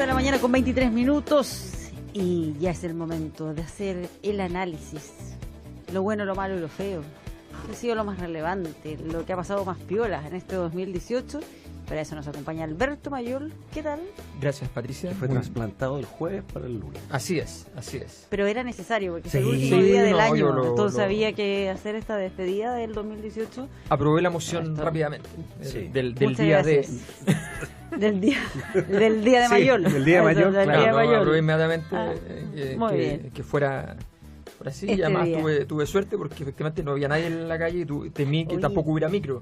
de la mañana con 23 minutos y ya es el momento de hacer el análisis. Lo bueno, lo malo y lo feo. ¿Qué ha sido lo más relevante? Lo que ha pasado más piolas en este 2018. Para eso nos acompaña Alberto Mayol. ¿Qué tal? Gracias, Patricia. Fue trasplantado el jueves para el lunes. Así es, así es. Pero era necesario porque Sí. es el último Sí, día del no, año. yo Entonces había que hacer esta despedida del 2018. Aprobé la moción Esto. rápidamente. Sí. Del Muchas día gracias. Del día de Sí, Mayol. del día de Mayol, Del claro. día de Lo Mayol. aprobé inmediatamente Ah, muy bien. que fuera así. Este Y además día. tuve suerte porque efectivamente no había nadie en la calle y temí que Oye. tampoco hubiera micro.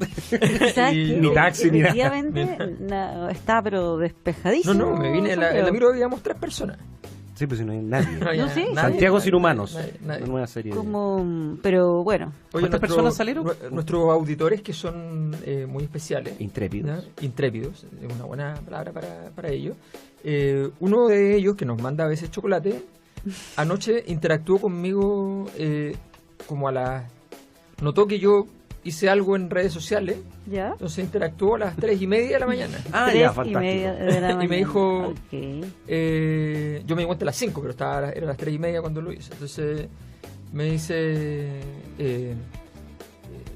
¿Sabes Y- qué? ni taxi, ni nada. Efectivamente, está pero despejadísimo. No, me vine en la Santiago. micro habíamos 3 personas. Sí, pues si no hay nadie. No había No sé. Santiago sin humanos. nadie. Una nueva serie. Como, pero bueno, ¿Cuántas personas salieron? Nuestros auditores que son muy especiales. Intrépidos. ¿Ya? Intrépidos, es una buena palabra para ellos. Uno de ellos, que nos manda a veces chocolate, anoche interactuó conmigo como a las... Notó que yo hice algo en redes sociales, ¿ya? entonces interactuó a las 3:30 de la mañana. Ah, 3:30 ya, fantástico. de la mañana. Y me dijo- Ok. Yo me di cuenta a las 5, pero era las 3:30 cuando lo hice. Entonces me dice...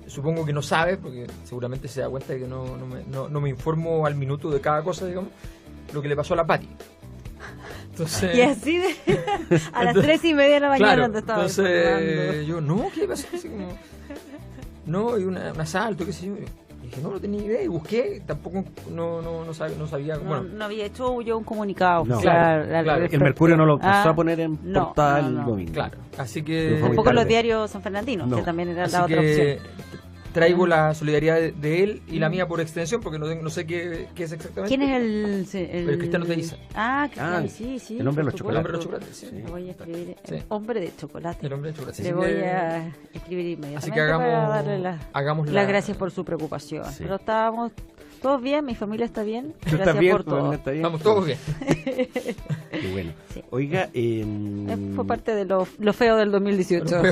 supongo que no sabe, porque seguramente se da cuenta de que no me informo al minuto de cada cosa, digamos, lo que le pasó a la Pati. Entonces, Y así de a las 3:30 de la mañana claro, te estaba entonces informando. yo, no, ¿qué pasó? Así como, no, y un asalto, qué sé yo. Y dije, no tenía idea, y busqué, tampoco no sabía. No, Bueno, no había hecho yo un comunicado No. oficial Claro, al el El Mercurio no lo Ah, empezó a poner en no, portada no, el no. domingo. claro, así Pero que... fue muy Tampoco los tarde. diarios sanfernandinos, No. que también era Así la otra que opción. traigo la solidaridad de él y la mía por extensión, porque no sé qué es exactamente. ¿Quién es El Cristiano Teiza. Ah, Cristiano, Ah, sí. el hombre de los por El hombre de los supuesto. chocolates, sí. Le voy a escribir, Sí. hombre de chocolate. El hombre de chocolate. Le Así voy que- a escribir inmediatamente Así que hagamos, para darle hagamos las gracias por su preocupación. Sí. Pero estábamos todos bien, mi familia está bien. ¿Tú estás Gracias bien? por ¿Tu todo. familia está bien? Estamos todos bien. Qué bueno. Sí. Oiga, Fue parte de lo feo del 2018.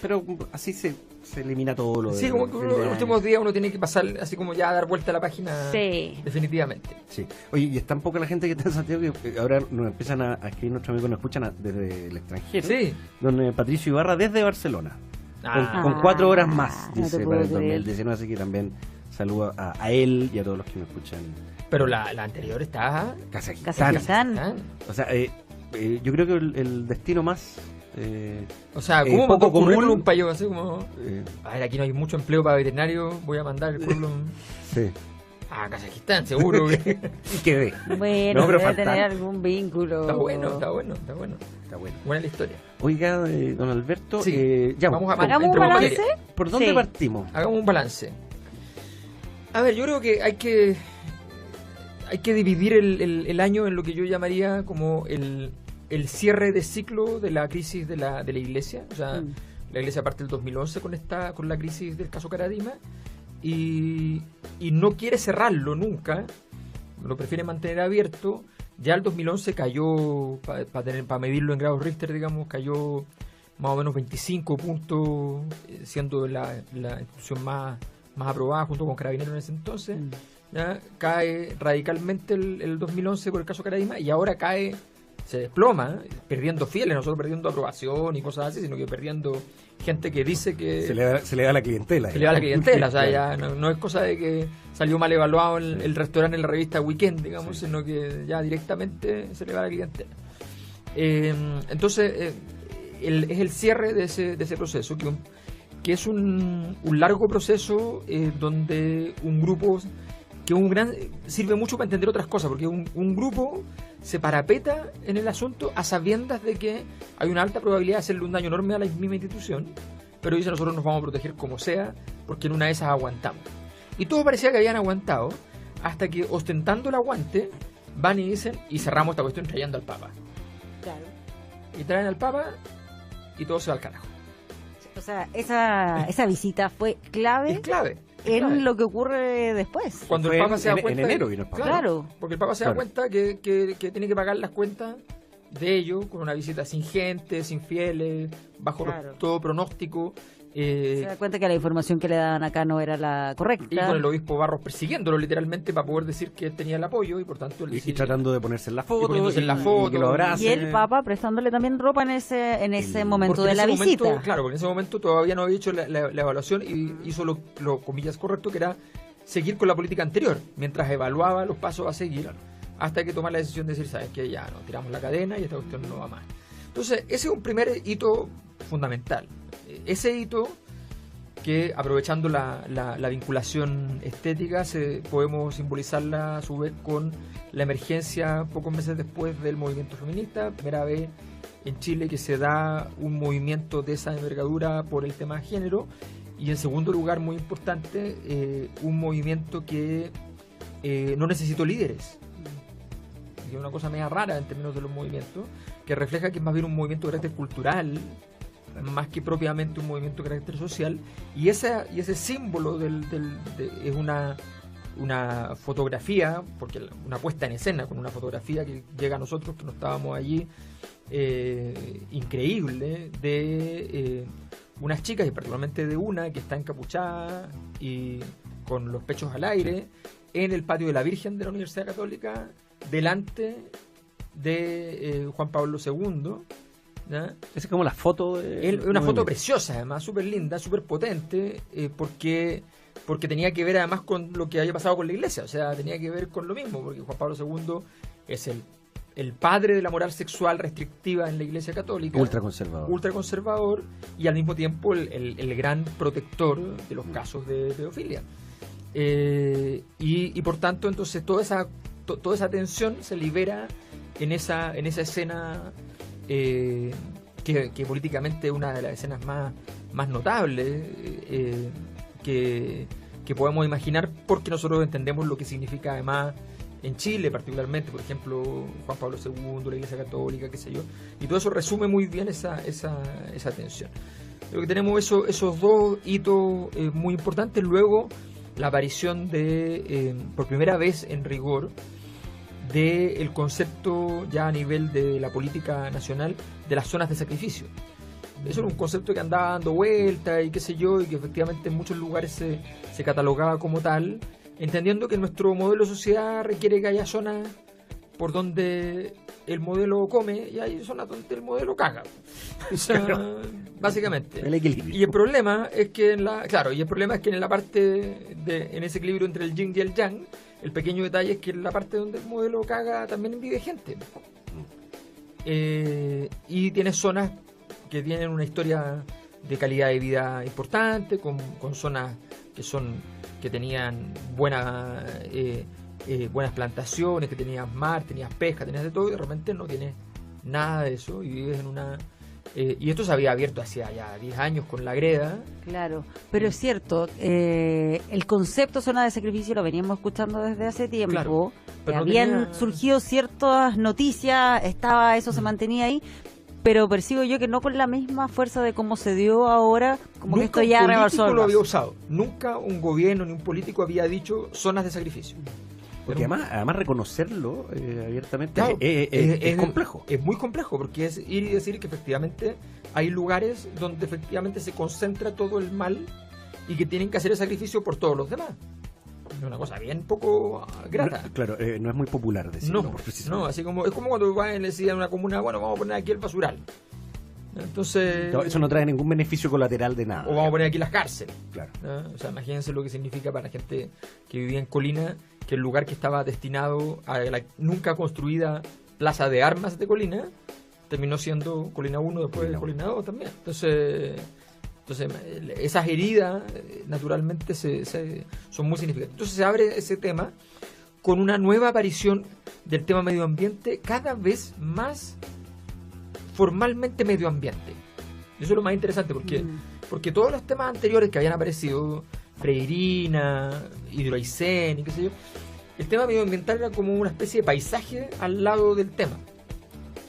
pero así se elimina todo lo Sí, de como que fin de los año. últimos días uno tiene que pasar así como ya a dar vuelta a la página. Sí. Definitivamente. Sí. Oye, y es tan poca la gente que está en Santiago que ahora nos empiezan a escribir nuestros amigos, nos escuchan desde el extranjero. Sí. Don Patricio Ibarra desde Barcelona. Ah. Con 4 horas más, no dice, te para puedo el creer. 2019, así que también saludo a él y a todos los que me escuchan. Pero la anterior está... Kazajistán. Kazajistán. O sea, yo creo que el destino más... O sea, Eh, ¿cómo poco mandó un común. currículum para yo? Así como... eh, A ver, aquí no hay mucho empleo para veterinario, voy a mandar el currículum sí. a Kazajistán, seguro. Que... Y quedé. Bueno, No, pero debe falta. tener algún vínculo. Está bueno. Está bueno. Buena la historia. Oiga, don Alberto, Sí. ya Vamos a ¿Hagamos un entremos en balance? materia. ¿por dónde Sí. partimos? Hagamos un balance. A ver, yo creo que hay que dividir el año en lo que yo llamaría como el cierre de ciclo de la crisis de la Iglesia. O sea, Mm. la Iglesia parte del 2011 con la crisis del caso Caradima y no quiere cerrarlo nunca, lo prefiere mantener abierto. Ya el 2011 cayó, para medirlo en grados Richter, digamos, cayó más o menos 25 puntos, siendo la institución más aprobada junto con Carabineros en ese entonces. Mm. ¿Ya? Cae radicalmente el 2011 por el caso Caradima y ahora se desploma, perdiendo fieles, no solo perdiendo aprobación y cosas así, sino que perdiendo gente que dice que Se le da la clientela. se le da la clientela. O sea, Claro. ya no es cosa de que salió mal evaluado el restaurante en la revista Weekend, digamos, sino que ya directamente se le va la clientela. Entonces, es el cierre de ese proceso, que es un largo proceso donde un grupo sirve mucho para entender otras cosas, porque un grupo se parapeta en el asunto a sabiendas de que hay una alta probabilidad de hacerle un daño enorme a la misma institución, pero dice nosotros nos vamos a proteger como sea, porque en una de esas aguantamos. Y todo parecía que habían aguantado, hasta que ostentando el aguante, van y dicen, y cerramos esta cuestión trayendo al Papa. Claro. Y traen al Papa y todo se va al carajo. O sea, esa visita fue clave Es clave. en lo que ocurre después. Cuando Fue el Papa se da en cuenta... enero vino el Papa. Claro. Porque el Papa se da Claro. cuenta que tiene que pagar las cuentas de ellos con una visita sin gente, sin fieles, bajo Claro. todo pronóstico, Se da cuenta que la información que le daban acá no era la correcta. Y con el obispo Barros persiguiéndolo literalmente para poder decir que él tenía el apoyo y por tanto... Y tratando de ponerse en la foto. Poniéndose en la foto. Y que lo abrace. Y el Papa prestándole también ropa en ese momento Porque de en la ese visita. momento, claro, porque en ese momento todavía no había hecho la evaluación y hizo lo comillas correcto, que era seguir con la política anterior, mientras evaluaba los pasos a seguir, hasta que tomar la decisión de decir, sabes que ya no, tiramos la cadena y esta cuestión no va más. Entonces, ese es un primer hito fundamental. Ese hito que, aprovechando la vinculación estética, podemos simbolizarla a su vez con la emergencia pocos meses después del movimiento feminista, primera vez en Chile que se da un movimiento de esa envergadura por el tema de género, y en segundo lugar, muy importante, un movimiento que no necesitó líderes, que es una cosa media rara en términos de los movimientos, que refleja que es más bien un movimiento de carácter cultural, más que propiamente un movimiento de carácter social, y ese símbolo es una fotografía, porque una puesta en escena con una fotografía que llega a nosotros que no estábamos allí, increíble, de unas chicas, y particularmente de una que está encapuchada y con los pechos al aire en el patio de la Virgen de la Universidad Católica, delante de Juan Pablo II. ¿Ya? Es como la foto de... Una foto preciosa, además, súper linda, súper potente, porque tenía que ver además con lo que había pasado con la Iglesia, o sea, tenía que ver con lo mismo, porque Juan Pablo II es el padre de la moral sexual restrictiva en la Iglesia Católica, ultraconservador, y al mismo tiempo el gran protector de los casos de pedofilia. Y por tanto, entonces, toda esa tensión se libera en esa escena, que políticamente es una de las escenas más notables que podemos imaginar, porque nosotros entendemos lo que significa además en Chile particularmente, por ejemplo, Juan Pablo II, la Iglesia Católica, qué sé yo, y todo eso resume muy bien esa tensión. Creo que tenemos esos dos hitos muy importantes. Luego, la aparición por primera vez en rigor, del concepto ya a nivel de la política nacional de las zonas de sacrificio. Eso era un concepto que andaba dando vueltas y qué sé yo, y que efectivamente en muchos lugares se catalogaba como tal, entendiendo que nuestro modelo de sociedad requiere que haya zonas por donde el modelo come y hay zonas donde el modelo caga. O sea, básicamente. El equilibrio. Y el problema es que en la parte en ese equilibrio entre el yin y el yang, el pequeño detalle es que en la parte donde el modelo caga también vive gente. Y tiene zonas que tienen una historia de calidad de vida importante, con zonas que tenían buenas plantaciones, que tenías mar, tenías pesca, tenías de todo, y de repente no tienes nada de eso y vives en una... y esto se había abierto hacía ya 10 años con la greda. Claro, pero es cierto, el concepto zona de sacrificio lo veníamos escuchando desde hace tiempo. Claro, pero habían surgido ciertas noticias, eso se mantenía ahí, pero percibo yo que no con la misma fuerza de cómo se dio ahora, como que esto ya rebalsó. Nunca un político lo había usado, nunca un gobierno ni un político había dicho zonas de sacrificio. Porque además reconocerlo abiertamente, claro, es complejo. Es muy complejo, porque es ir y decir que efectivamente hay lugares donde efectivamente se concentra todo el mal y que tienen que hacer el sacrificio por todos los demás. Es una cosa bien poco grata. Claro, no es muy popular decirlo. No, así como es como cuando vas y le decís a una comuna, bueno, vamos a poner aquí el basural. Entonces, eso no trae ningún beneficio colateral de nada. O vamos a poner aquí las cárceles. Claro. O sea, imagínense lo que significa para la gente que vivía en Colina, que el lugar que estaba destinado a la nunca construida plaza de armas de Colina terminó siendo Colina 1 después de Colina 2 también. Entonces esas heridas naturalmente son muy significativas. Entonces se abre ese tema con una nueva aparición del tema medio ambiente cada vez más formalmente medio ambiente. Eso es lo más interesante, porque todos los temas anteriores que habían aparecido, Freirina, Hidroaicén y qué sé yo, el tema medioambiental era como una especie de paisaje al lado del tema.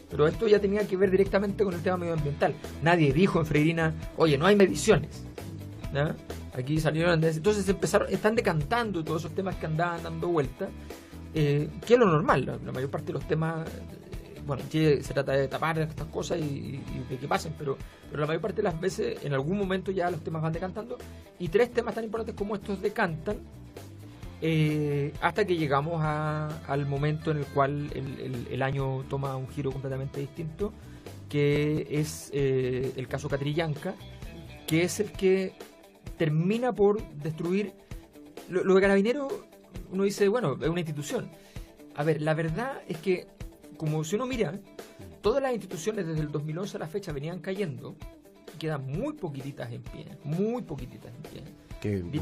Pero esto ya tenía que ver directamente con el tema medioambiental. Nadie dijo en Freirina, oye, no hay mediciones. ¿No? Aquí salieron, entonces están decantando todos esos temas que andaban dando vuelta, que es lo normal. La mayor parte de los temas bueno, en Chile se trata de tapar estas cosas y de que pasen, pero la mayor parte de las veces en algún momento ya los temas van decantando, y 3 temas tan importantes como estos decantan hasta que llegamos al momento en el cual el año toma un giro completamente distinto, que es el caso Catrillanca, que es el que termina por destruir lo de Carabineros. Uno dice, bueno, es una institución. A ver, la verdad es que, como si uno mira, todas las instituciones desde el 2011 a la fecha venían cayendo, y quedan muy poquititas en pie,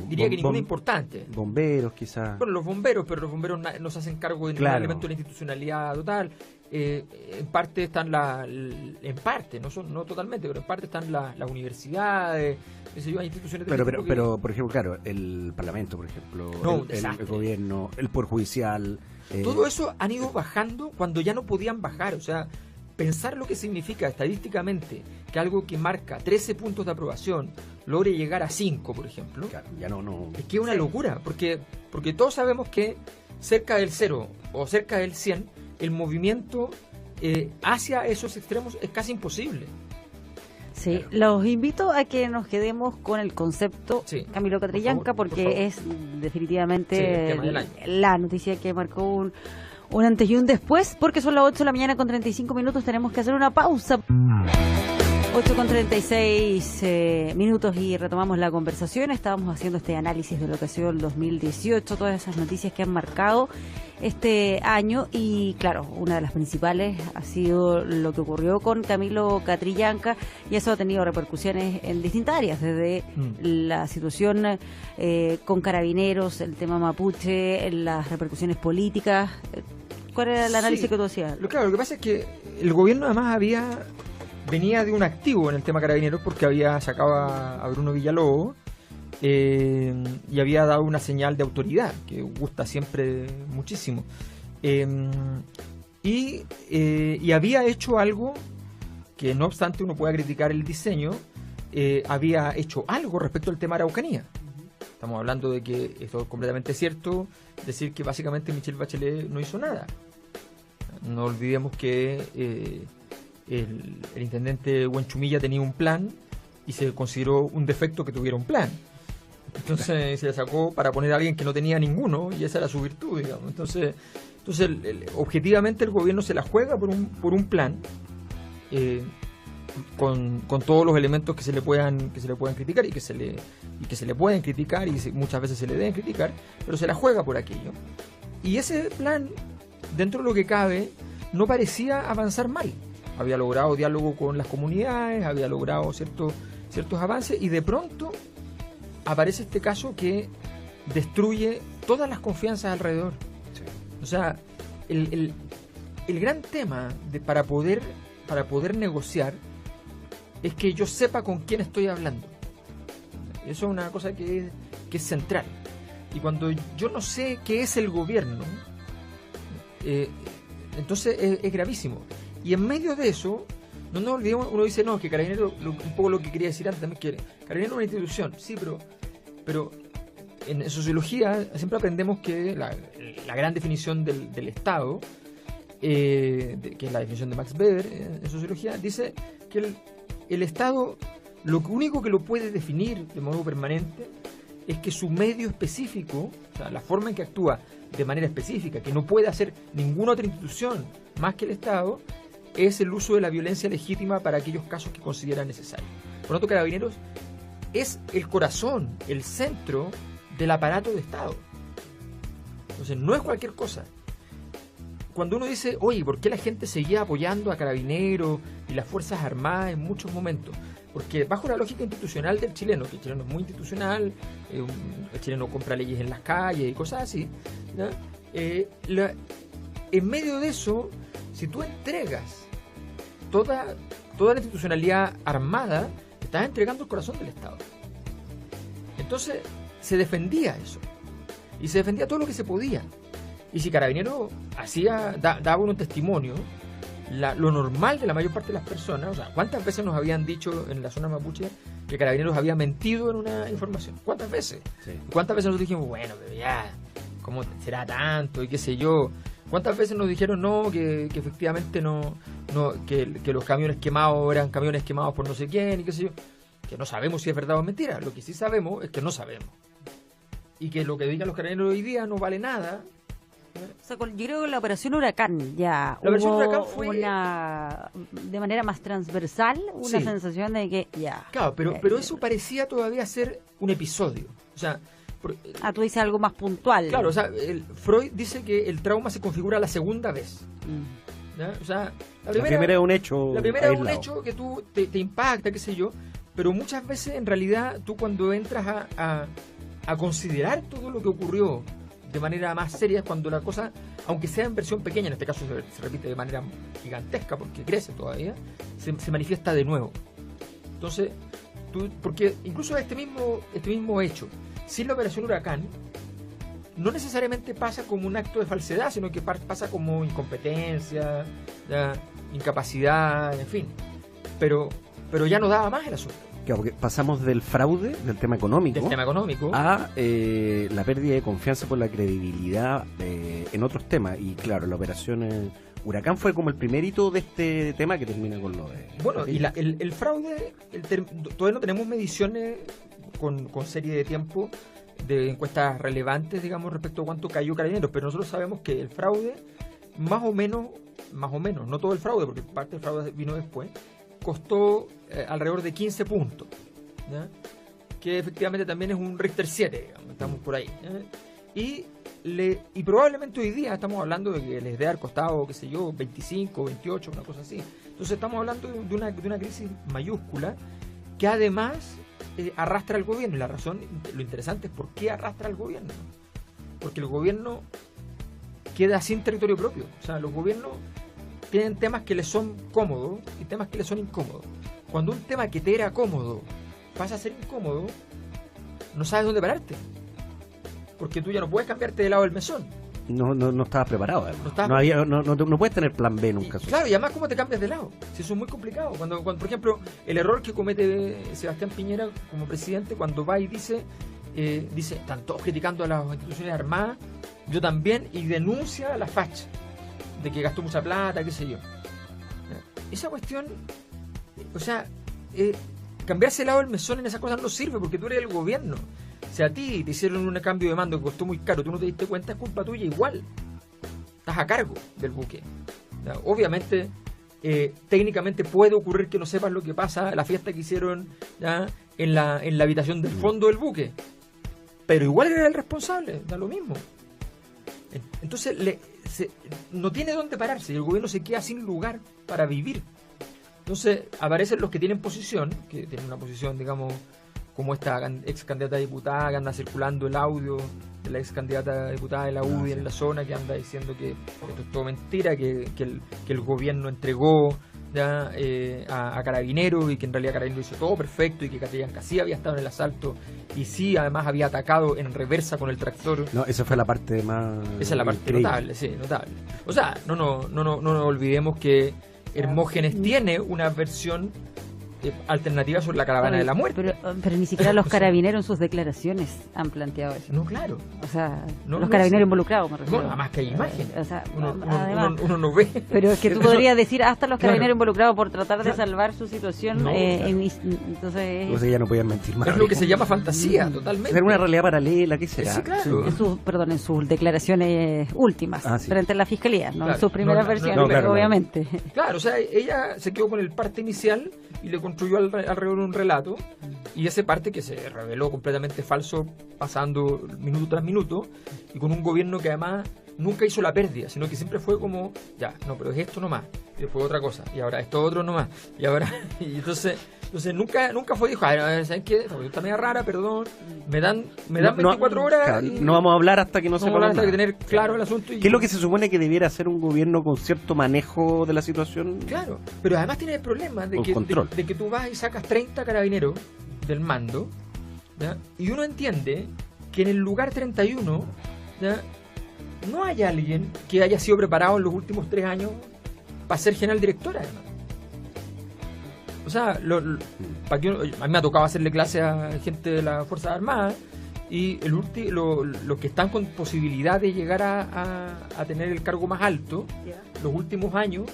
diría que ninguna importante. Bomberos, quizás. Bueno, los bomberos, pero los bomberos no se hacen cargo de ningún elemento de la institucionalidad total. En parte están no totalmente, pero en parte están las universidades, hay instituciones de pero por ejemplo, claro, el Parlamento, por ejemplo, el gobierno, el Poder Judicial, todo eso han ido bajando cuando ya no podían bajar. O sea, pensar lo que significa estadísticamente que algo que marca 13 puntos de aprobación logre llegar a 5, por ejemplo, claro, ya no es que es una locura, porque todos sabemos que cerca del 0 o cerca del 100 el movimiento hacia esos extremos es casi imposible. Sí, los invito a que nos quedemos con el concepto Camilo Catrillanca, porque es definitivamente la noticia que marcó un antes y un después, porque son las 8 de la mañana con 35 minutos, tenemos que hacer una pausa. 8 con 36 minutos y retomamos la conversación. Estábamos haciendo este análisis de lo que ha sido el 2018, todas esas noticias que han marcado este año, y claro, una de las principales ha sido lo que ocurrió con Camilo Catrillanca, y eso ha tenido repercusiones en distintas áreas, desde la situación con Carabineros, el tema mapuche, las repercusiones políticas. ¿Cuál era el análisis que tú hacías? Claro, lo que pasa es que el gobierno además venía de un activo en el tema Carabineros, porque había sacado a Bruno Villalobos y había dado una señal de autoridad que gusta siempre muchísimo, y había hecho algo que, no obstante uno pueda criticar el diseño, había hecho algo respecto al tema Araucanía. Estamos hablando de que esto es completamente cierto, decir que básicamente Michelle Bachelet no hizo nada. No olvidemos que el intendente Huenchumilla tenía un plan y se consideró un defecto que tuviera un plan. Entonces se le sacó para poner a alguien que no tenía ninguno, y esa era su virtud, digamos. Entonces objetivamente el gobierno se la juega por un plan, con todos los elementos que se le puedan criticar y que se le pueden criticar, y muchas veces se le deben criticar, pero se la juega por aquello. Y ese plan, dentro de lo que cabe, no parecía avanzar mal. Había logrado diálogo con las comunidades, había logrado ciertos avances, y de pronto aparece este caso que destruye todas las confianzas alrededor. Sí. O sea, el gran tema para poder negociar es que yo sepa con quién estoy hablando. Eso es una cosa que es central. Y cuando yo no sé qué es el gobierno, entonces es gravísimo. Y en medio de eso, no nos olvidemos, uno dice, no, que Carabineros, un poco lo que quería decir antes también, que Carabineros es una institución, sí, pero en sociología siempre aprendemos que la gran definición del Estado, que es la definición de Max Weber en sociología, dice que el Estado, lo único que lo puede definir de modo permanente es que su medio específico, o sea, la forma en que actúa de manera específica, que no puede hacer ninguna otra institución más que el Estado, es el uso de la violencia legítima para aquellos casos que considera necesario. Por lo tanto, Carabineros es el corazón, el centro del aparato de Estado. Entonces, no es cualquier cosa. Cuando uno dice, oye, ¿por qué la gente seguía apoyando a Carabineros y las Fuerzas Armadas en muchos momentos? Porque bajo la lógica institucional del chileno, que el chileno es muy institucional, el chileno compra leyes en las calles y cosas así, ¿no? En medio de eso, si tú entregas toda la institucionalidad armada, estás entregando el corazón del Estado. Entonces se defendía eso, y se defendía todo lo que se podía. Y si Carabineros daba un testimonio, lo normal de la mayor parte de las personas, o sea, ¿cuántas veces nos habían dicho en la zona mapuche que Carabineros había mentido en una información? ¿Cuántas veces? Sí. ¿Cuántas veces nosotros dijimos, bueno, pero ya, ¿cómo será tanto? Y qué sé yo. ¿Cuántas veces nos dijeron que efectivamente que los camiones quemados eran camiones quemados por no sé quién y qué sé yo? Que no sabemos si es verdad o mentira. Lo que sí sabemos es que no sabemos. Y que lo que digan los carabineros hoy día no vale nada. O sea, yo creo que la operación Huracán ya La operación hubo Huracán fue de manera más transversal una Sí. sensación de que ya. Claro, pero eso parecía todavía ser un episodio. O sea, Tú dices algo más puntual. claro, o sea, Freud dice que el trauma se configura la segunda vez. Mm. ¿Ya? O sea, La primera es un hecho. La primera es un aislado. hecho que tú te impacta, qué sé yo, pero muchas veces en realidad tú cuando entras a considerar todo lo que ocurrió de manera más seria es cuando la cosa, aunque sea en versión pequeña, en este caso se repite de manera gigantesca porque crece todavía, se manifiesta de nuevo. Entonces, porque incluso este mismo hecho, sin la operación Huracán, no necesariamente pasa como un acto de falsedad, sino que pasa como incompetencia, ya, incapacidad, en fin. Pero ya no daba más el asunto. Claro, porque pasamos del fraude, del tema económico, Del tema económico. a la pérdida de confianza por la credibilidad en otros temas. Y claro, la operación Huracán fue como el primer hito de este tema que termina con lo de... Bueno, y el fraude, todavía no tenemos mediciones con serie de tiempo de encuestas relevantes, digamos, respecto a cuánto cayó Carabineros, pero nosotros sabemos que el fraude, más o menos, no todo el fraude, porque parte del fraude vino después, costó alrededor de 15 puntos, ¿ya? Que efectivamente también es un Richter 7, digamos, estamos por ahí, ¿ya? Y probablemente hoy día estamos hablando de que les debe haber costado, qué sé yo, 25, 28, una cosa así. Entonces estamos hablando de una crisis mayúscula que además arrastra al gobierno. Y la razón, lo interesante es por qué arrastra al gobierno. Porque el gobierno queda sin territorio propio. O sea, los gobiernos tienen temas que les son cómodos y temas que les son incómodos. Cuando un tema que te era cómodo pasa a ser incómodo, no sabes dónde pararte. Porque tú ya no puedes cambiarte de lado del mesón. No estabas preparado. No puedes tener plan B nunca. Claro, y además, ¿cómo te cambias de lado? Si eso es muy complicado. Cuando, por ejemplo, el error que comete Sebastián Piñera como presidente, cuando va y dice, están todos criticando a las instituciones armadas, yo también, y denuncia a la facha de que gastó mucha plata, qué sé yo. Esa cuestión, o sea, cambiarse de lado del mesón en esas cosas no sirve porque tú eres el gobierno. Si a ti te hicieron un cambio de mando que costó muy caro, tú no te diste cuenta, es culpa tuya igual. Estás a cargo del buque. ¿Ya? Obviamente, técnicamente puede ocurrir que no sepas lo que pasa, la fiesta que hicieron, ¿ya?, en la habitación del fondo del buque. Pero igual eres el responsable, da lo mismo. Entonces, no tiene dónde pararse y el gobierno se queda sin lugar para vivir. Entonces, aparecen los que tienen posición, que tienen una posición, digamos, como esta ex candidata a diputada que anda circulando el audio de la ex candidata a diputada de la UDI en la zona, que anda diciendo que esto es todo mentira, que el gobierno entregó ya a Carabineros y que en realidad Carabineros hizo todo perfecto y que Catrillanca sí había estado en el asalto y sí además había atacado en reversa con el tractor. No, esa fue la parte más... Esa es la parte increíble. notable, sí, notable. O sea, no nos olvidemos que Hermógenes tiene una versión alternativa sobre la caravana de la muerte. Pero ni siquiera los carabineros en sus declaraciones han planteado eso. No, claro. O sea, No, los no carabineros sé. involucrados, me refiero. No, nada más que hay imagen. O sea, Uno no ve. pero es que tú podrías decir hasta los carabineros Claro. involucrados por tratar de Claro. salvar su situación. No, claro. Entonces, Entonces ya no podían mentir más. Es lo que se llama fantasía, totalmente. Ser una realidad paralela, ¿qué será? Sí, claro. en sus declaraciones últimas Ah, sí. frente a la fiscalía, no Claro. en sus primeras No, versiones, claro. obviamente. Claro, o sea, ella se quedó con el parte inicial y le construyó alrededor un relato, y ese parte que se reveló completamente falso, pasando minuto tras minuto, y con un gobierno que además nunca hizo la pérdida, sino que siempre fue como, ya, no, pero es esto nomás, y después otra cosa, y ahora esto otro nomás, y ahora, y entonces nunca fue, dijo, ¿saben qué? Esta cuestión está media rara, perdón, me dan 24 horas, claro, y no vamos a hablar hasta que no no sepamos vamos a nada. tener claro el asunto. ¿Qué es lo que se supone que debiera hacer un gobierno con cierto manejo de la situación? Claro, pero además tiene el problema Con control. de que tú vas y sacas 30 carabineros del mando, ¿ya? Y uno entiende que en el lugar 31, ¿ya?, no hay alguien que haya sido preparado en los últimos 3 años para ser general director, además. O sea, a mí me ha tocado hacerle clase a gente de las Fuerzas Armadas y los que están con posibilidad de llegar a tener el cargo más alto, los últimos años,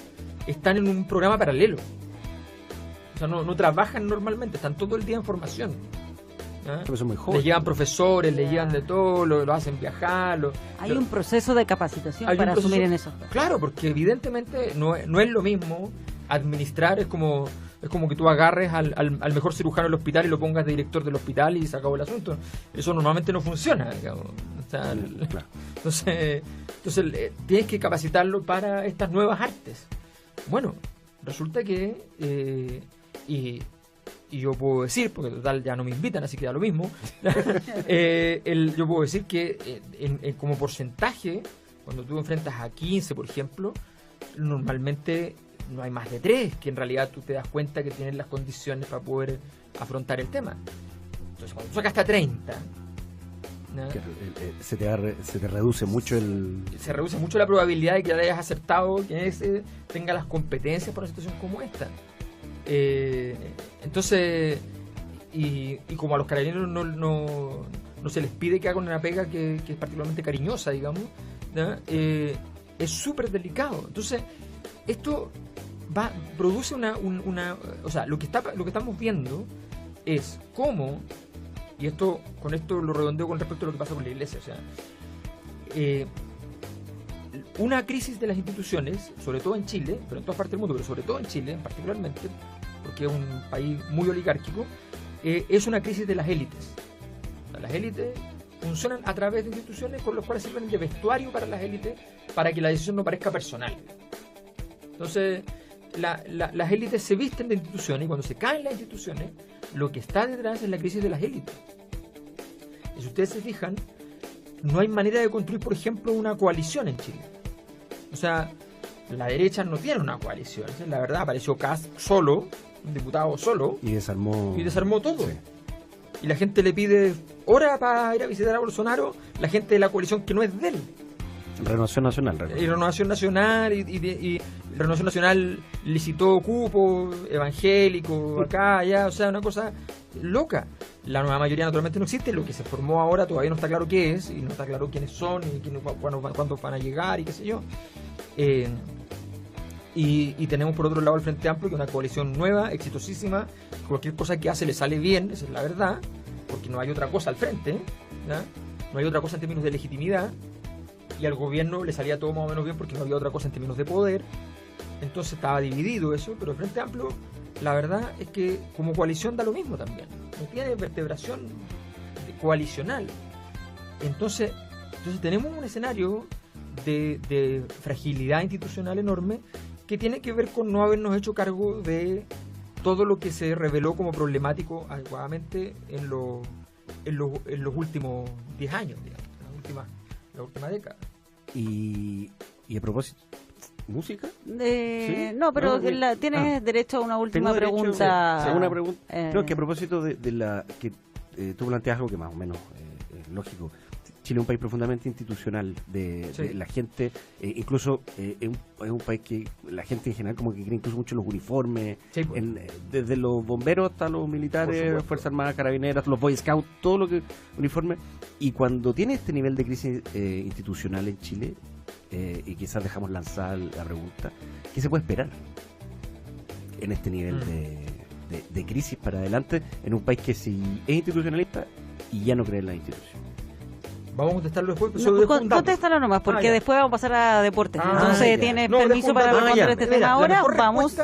están en un programa paralelo. O sea, no trabajan normalmente, están todo el día en formación. Son muy jóvenes. Les llevan profesores, les llevan de todo, lo hacen viajar. Hay un proceso de capacitación para asumir en eso. Claro, porque evidentemente no es lo mismo administrar, es como que tú agarres al mejor cirujano del hospital y lo pongas de director del hospital y se acabó el asunto. Eso normalmente no funciona, digamos. O sea, claro. Entonces tienes que capacitarlo para estas nuevas artes. Bueno, resulta que y yo puedo decir, porque total ya no me invitan, así que da lo mismo, yo puedo decir que como porcentaje, cuando tú enfrentas a 15, por ejemplo, normalmente no hay más de 3, que en realidad tú te das cuenta que tienen las condiciones para poder afrontar el tema. Entonces, cuando tú sacas hasta 30, se te reduce mucho se reduce mucho la probabilidad de que le hayas acertado, que ese tenga las competencias para una situación como esta. Entonces, y como a los carabineros no se les pide que hagan una pega que es particularmente cariñosa, digamos, es súper delicado. Entonces, esto produce o sea, lo que estamos viendo es cómo, y con esto lo redondeo con respecto a lo que pasa con la iglesia, o sea, una crisis de las instituciones, sobre todo en Chile, pero en todas partes del mundo, pero sobre todo en Chile particularmente, porque es un país muy oligárquico, es una crisis de las élites. O sea, las élites funcionan a través de instituciones con las cuales sirven de vestuario para las élites, para que la decisión no parezca personal. Entonces, las élites se visten de instituciones, y cuando se caen las instituciones, lo que está detrás es la crisis de las élites. Y si ustedes se fijan, no hay manera de construir, por ejemplo, una coalición en Chile. O sea, la derecha no tiene una coalición. La verdad, apareció Kast solo, un diputado solo, y desarmó todo. Sí. Y la gente le pide hora para ir a visitar a Bolsonaro, la gente de la coalición que no es de él. Renovación Nacional. Y Renovación Nacional, y Renovación Nacional licitó cupo evangélico acá, allá, o sea, una cosa loca. La nueva mayoría naturalmente no existe, lo que se formó ahora todavía no está claro qué es, y no está claro quiénes son, y cuándo van a llegar, y qué sé yo. Y tenemos por otro lado el Frente Amplio, que es una coalición nueva, exitosísima, cualquier cosa que hace le sale bien, esa es la verdad, porque no hay otra cosa al frente, ¿ya? No hay otra cosa en términos de legitimidad, y al gobierno le salía todo más o menos bien porque no había otra cosa en términos de poder. Entonces estaba dividido eso, pero el Frente Amplio, la verdad es que como coalición da lo mismo también, no tiene vertebración coalicional. Entonces tenemos un escenario de fragilidad institucional enorme, que tiene que ver con no habernos hecho cargo de todo lo que se reveló como problemático adecuadamente en los últimos 10 años, digamos, la última década. Y a propósito, ¿música? ¿Sí? No, pero tienes derecho a una última pregunta. Sí, una pregunta. No, que a propósito de la que tú planteas algo que más o menos es lógico. Chile es un país profundamente institucional, de la gente, incluso es un país que la gente en general como que cree incluso mucho en los uniformes, sí, pues. Desde los bomberos hasta los militares, Fuerzas Armadas, Carabineras, los Boy Scouts, todo lo que uniforme. Y cuando tiene este nivel de crisis institucional en Chile, y quizás dejamos lanzar la pregunta, ¿qué se puede esperar en este nivel de crisis para adelante en un país que sí es institucionalista y ya no cree en la institución? Vamos a contestarlo después, contéstalo nomás, porque después vamos a pasar a deportes. Entonces, ¿tienes permiso para responder este tema ahora? Vamos.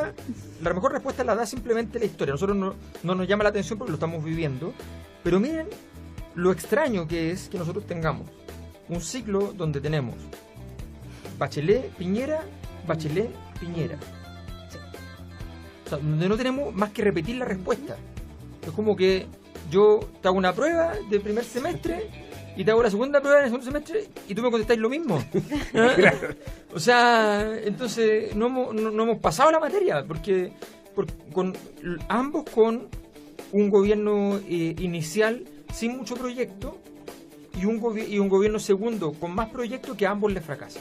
La mejor respuesta la da simplemente la historia. Nosotros no nos llama la atención porque lo estamos viviendo. Pero miren lo extraño que es que nosotros tengamos un ciclo donde tenemos Bachelet, Piñera, Bachelet, Piñera. O sea, donde no tenemos más que repetir la respuesta. Es como que yo te hago una prueba de primer semestre y te hago la segunda prueba en el segundo semestre y tú me contestáis lo mismo. O sea, entonces no hemos pasado la materia, porque ambos con un gobierno inicial sin mucho proyecto y un gobierno segundo con más proyectos que a ambos les fracasa.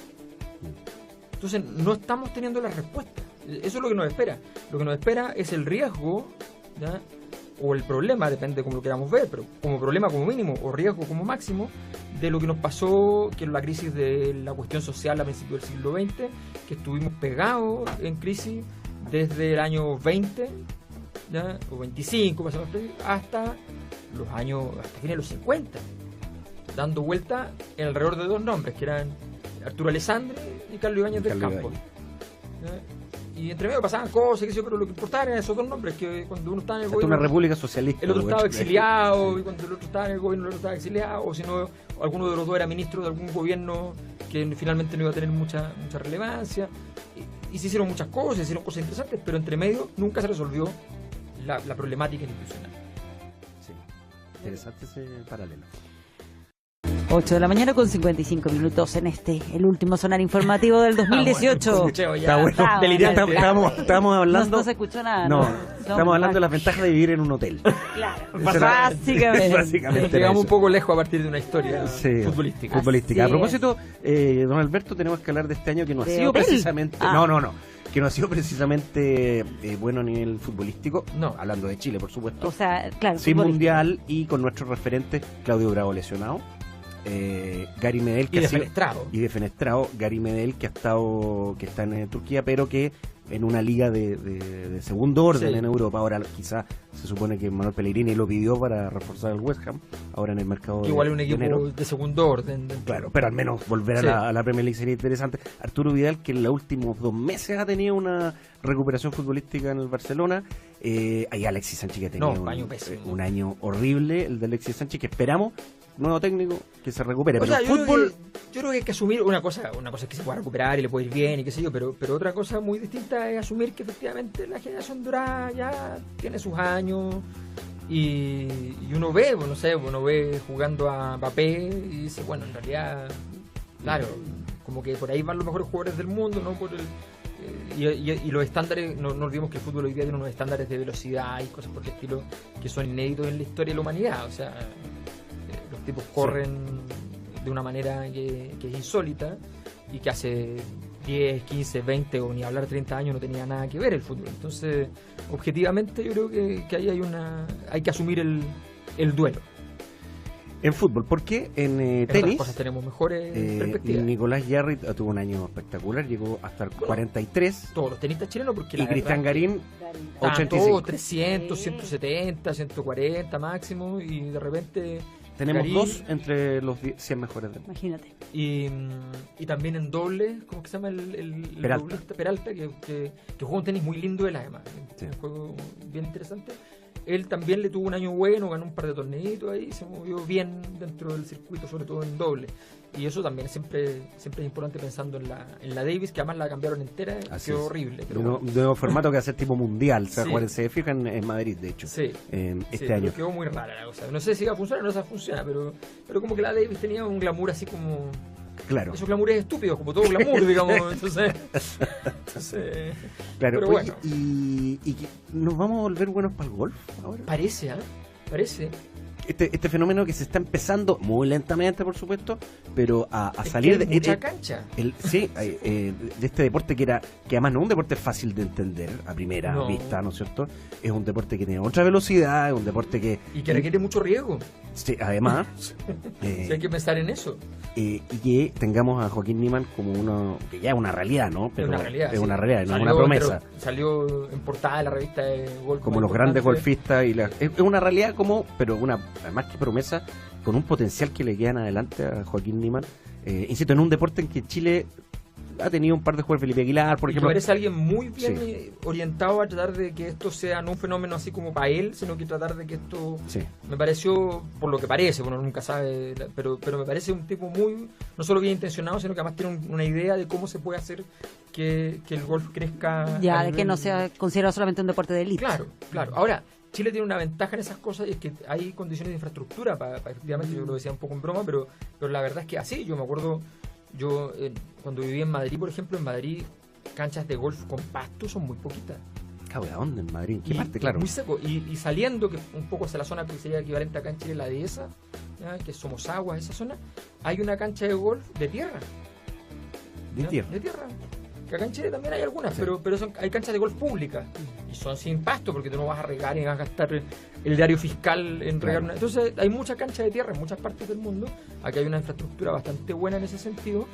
Entonces no estamos teniendo la respuesta. Eso es lo que nos espera. Lo que nos espera es el riesgo, ¿ya?, o el problema, depende de cómo lo queramos ver, pero como problema como mínimo o riesgo como máximo de lo que nos pasó, que es la crisis de la cuestión social a principios del siglo XX, que estuvimos pegados en crisis desde el año 20, ¿ya? O 25, hasta los años, hasta fines de los 50, dando vuelta en alrededor de dos nombres, que eran Arturo Alessandri y Carlos Ibáñez del Campo. Y entre medio pasaban cosas, pero lo que importaba eran esos dos nombres, que cuando uno estaba en el gobierno... una república socialista. El otro estaba exiliado, y cuando el otro estaba en el gobierno, el otro estaba exiliado, o si no, alguno de los dos era ministro de algún gobierno que finalmente no iba a tener mucha relevancia. Y se hicieron muchas cosas, se hicieron cosas interesantes, pero entre medio nunca se resolvió la problemática institucional. Sí, interesante ese paralelo. 8 de la mañana con 55 minutos en el último sonar informativo del 2018. Está bueno. Estábamos hablando... No se escuchó nada. No, estamos hablando de las ventajas de vivir en un hotel. Claro, básicamente. Llegamos un poco lejos a partir de una historia futbolística. A propósito, don Alberto, tenemos que hablar de este año que no ha sido precisamente... que no ha sido precisamente bueno a nivel futbolístico, hablando de Chile, por supuesto. O sea, claro, sin mundial y con nuestros referentes, Claudio Bravo lesionado, Gary Medel y defenestrado, Gary Medel que está en Turquía, pero que en una liga de segundo orden en Europa. Ahora quizá se supone que Manuel Pellegrini lo pidió para reforzar el West Ham ahora en el mercado que igual es un equipo de segundo orden claro, pero al menos volver a la Premier League sería interesante. Arturo Vidal, que en los últimos 2 meses ha tenido una recuperación futbolística en el Barcelona. Hay Alexis Sánchez, que ha tenido un año horrible, el de Alexis Sánchez, que esperamos nuevo técnico que se recupere. Pero el fútbol, yo creo que hay que asumir una cosa es que se pueda recuperar y le puede ir bien y qué sé yo, pero otra cosa muy distinta es asumir que efectivamente la generación dorada ya tiene sus años y uno ve, uno ve jugando a Mbappé y dice, bueno, en realidad, claro, como que por ahí van los mejores jugadores del mundo, ¿no? Y los estándares, no olvidemos que el fútbol hoy día tiene unos estándares de velocidad y cosas por el estilo que son inéditos en la historia de la humanidad, o sea, los tipos corren de una manera que es insólita y que hace 10, 15, 20 o ni hablar 30 años no tenía nada que ver el fútbol. Entonces, objetivamente yo creo que ahí hay que asumir el duelo. En fútbol, porque en tenis otras cosas tenemos mejores perspectivas. Nicolás Jarry tuvo un año espectacular, llegó hasta el 43. Todos los tenistas chilenos, porque y Cristian Garín 85. 300, 170, 140 máximo, y de repente tenemos Garín, 2 entre los 100 mejores del mundo. Imagínate. Y también en doble, ¿cómo que se llama el Peralta, que juega un tenis muy lindo él además, un juego bien interesante. Él también le tuvo un año bueno, ganó un par de torneitos ahí, se movió bien dentro del circuito, sobre todo en doble. Y eso también siempre es importante pensando en la Davis, que además la cambiaron entera, quedó horrible. Pero un nuevo formato que va a ser tipo mundial, se fijan en Madrid, de hecho, este año. Quedó muy rara la cosa. No sé si va a funcionar o no va a funcionar, pero como que la Davis tenía un glamour así como... Claro. Esos glamours estúpidos, como todo glamour, digamos. Entonces claro, pero bueno. Y nos vamos a volver buenos para el golf ahora. Parece. Este fenómeno que se está empezando muy lentamente, por supuesto, pero a salir de mucha cancha. De este deporte que además no es un deporte fácil de entender a primera vista, ¿no es cierto? Es un deporte que tiene otra velocidad, es un deporte que requiere mucho riesgo. Sí, además. Sí, hay que pensar en eso. Y que tengamos a Joaquín Niemann como uno que ya es una realidad, ¿no? Pero es una realidad, no es una promesa. Salió en portada de la revista de golf. Como los grandes golfistas es una realidad pero además que promesa, con un potencial que le quedan adelante a Joaquín Niemann. Insisto, en un deporte en que Chile ha tenido un par de jugadores, Felipe Aguilar, por ejemplo. Me parece alguien muy bien orientado a tratar de que esto sea no un fenómeno así como para él, sino que tratar de que esto me pareció, por lo que parece, bueno, nunca sabe, pero me parece un tipo muy, no solo bien intencionado, sino que además tiene una idea de cómo se puede hacer que el golf crezca. Ya, de que no sea considerado solamente un deporte de élite. Claro. Ahora, Chile tiene una ventaja en esas cosas, y es que hay condiciones de infraestructura para efectivamente, yo lo decía un poco en broma, pero la verdad es que así, yo me acuerdo, cuando vivía en Madrid, por ejemplo, en Madrid canchas de golf con pasto son muy poquitas. ¿A dónde? En Madrid, ¿en qué parte? Claro. Muy seco, y saliendo, que un poco hacia la zona que sería equivalente acá en Chile, la dehesa, ¿ya? Que somos aguas, esa zona, hay una cancha de golf de tierra. ¿De tierra? De tierra. que acá en Chile también hay algunas, pero hay canchas de golf públicas y son sin pasto porque tú no vas a regar y vas a gastar el diario fiscal en regar una. Entonces hay mucha cancha de tierra en muchas partes del mundo. Aquí hay una infraestructura bastante buena en ese sentido.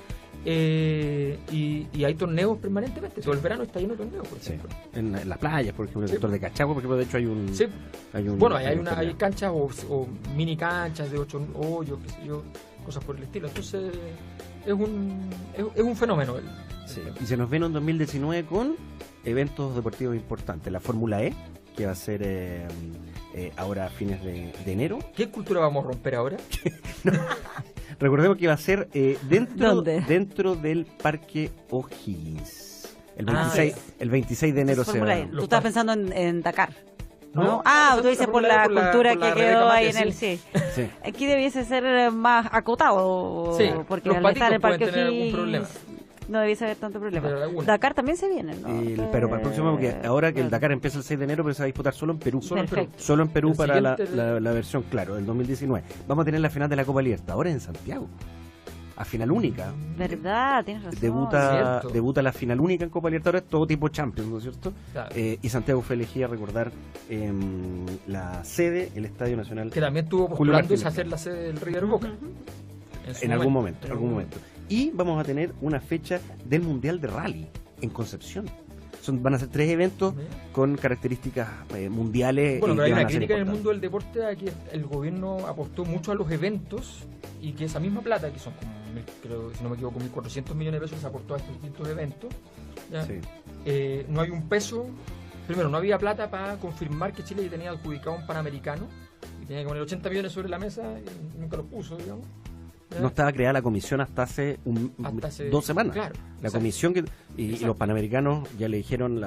Y hay torneos permanentemente. Todo el verano está lleno de torneos, por ejemplo. En las playas, por ejemplo, en el sector de Cachagua, por ejemplo, de hecho hay un... Sí. Bueno, hay canchas o mini canchas de 8 hoyos, qué sé yo, cosas por el estilo. Entonces es un fenómeno. Y se nos viene un 2019 con eventos deportivos importantes. La Fórmula E, que va a ser ahora a fines de enero. ¿Qué cultura vamos a romper ahora? Recordemos que va a ser dentro del Parque O'Higgins. El 26 de enero se va. Tú estás pensando en Dakar. ¿No? Tú dices por la cultura que quedó ahí en el... Sí. Aquí debiese ser más acotado. Sí, porque los al estar en el Parque tener algún problema. No debiese haber tanto problema. Dakar también se viene, ¿no? Pero para el próximo, porque ahora que el Dakar empieza el 6 de enero, pero se va a disputar solo en Perú. Solo en Perú para la versión, claro, del 2019. Vamos a tener la final de la Copa Libertadores en Santiago. A final única. ¿Verdad? Tienes razón. Debuta la final única en Copa Libertadores, todo tipo Champions, ¿no es cierto? Claro. Y Santiago fue elegida, recordar, la sede, el Estadio Nacional. Que también tuvo postulándose a hacer la sede del River Boca. En algún momento. Y vamos a tener una fecha del Mundial de Rally en Concepción. Van a ser 3 eventos con características mundiales. Bueno, pero hay una crítica en el mundo del deporte a que el gobierno apostó mucho a los eventos y que esa misma plata, que son como, creo, si no me equivoco, 1.400 millones de pesos, se aportó a estos distintos eventos. No hay un peso. Primero, no había plata para confirmar que Chile tenía adjudicado un Panamericano y tenía que poner 80 millones sobre la mesa y nunca lo puso, digamos. No estaba creada la comisión hasta hace 2 semanas. Claro, la comisión y los Panamericanos ya le dijeron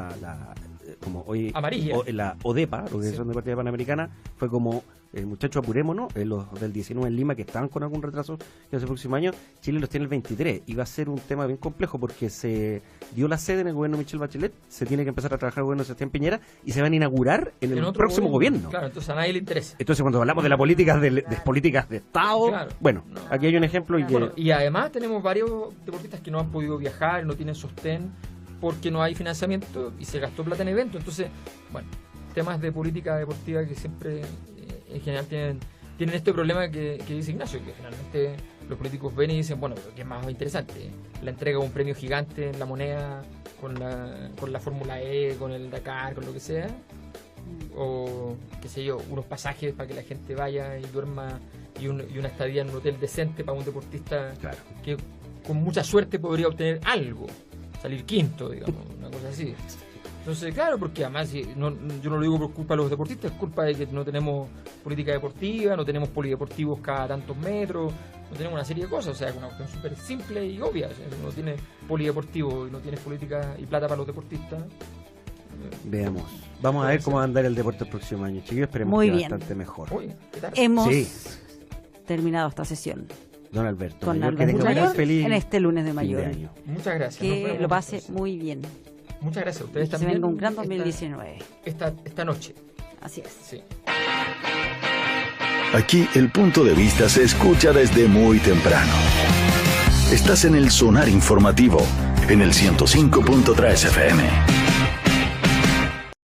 como hoy amarilla. La ODEPA, la Organización Deportiva Panamericana, fue como muchachos, apurémonos, los del 19 en Lima que estaban con algún retraso que hace el próximo año, Chile los tiene el 23 y va a ser un tema bien complejo porque se dio la sede en el gobierno de Michelle Bachelet, se tiene que empezar a trabajar el gobierno de Sebastián Piñera y se van a inaugurar en el próximo gobierno. Claro, entonces a nadie le interesa. Entonces cuando hablamos de las políticas de políticas de Estado, aquí hay un ejemplo. Y además tenemos varios deportistas que no han podido viajar, no tienen sostén porque no hay financiamiento y se gastó plata en eventos. Entonces, temas de política deportiva que siempre en general tienen este problema que dice Ignacio, que finalmente los políticos ven y dicen, bueno, pero ¿qué es más interesante? La entrega de un premio gigante en la moneda con la Fórmula E, con el Dakar, con lo que sea, o qué sé yo, unos pasajes para que la gente vaya y duerma y una estadía en un hotel decente para un deportista que con mucha suerte podría obtener algo, salir quinto, digamos, una cosa así. Entonces, claro, porque además yo no lo digo por culpa de los deportistas, es culpa de que no tenemos política deportiva, no tenemos polideportivos cada tantos metros, no tenemos una serie de cosas, o sea, es una cuestión súper simple y obvia. O sea, si no tienes polideportivo y no tienes política y plata para los deportistas. Veamos. Vamos a ver cómo va a andar el deporte el próximo año, chiquillos. Esperemos que bastante mejor. Hemos terminado esta sesión. Don Alberto, con Alberto que tenga muy feliz en este lunes de mayo. Muchas gracias. Que lo pase muy bien. Muchas gracias a ustedes también. Que se venga un gran 2019. Esta noche. Así es. Sí. Aquí el punto de vista se escucha desde muy temprano. Estás en el Sonar Informativo, en el 105.3 FM.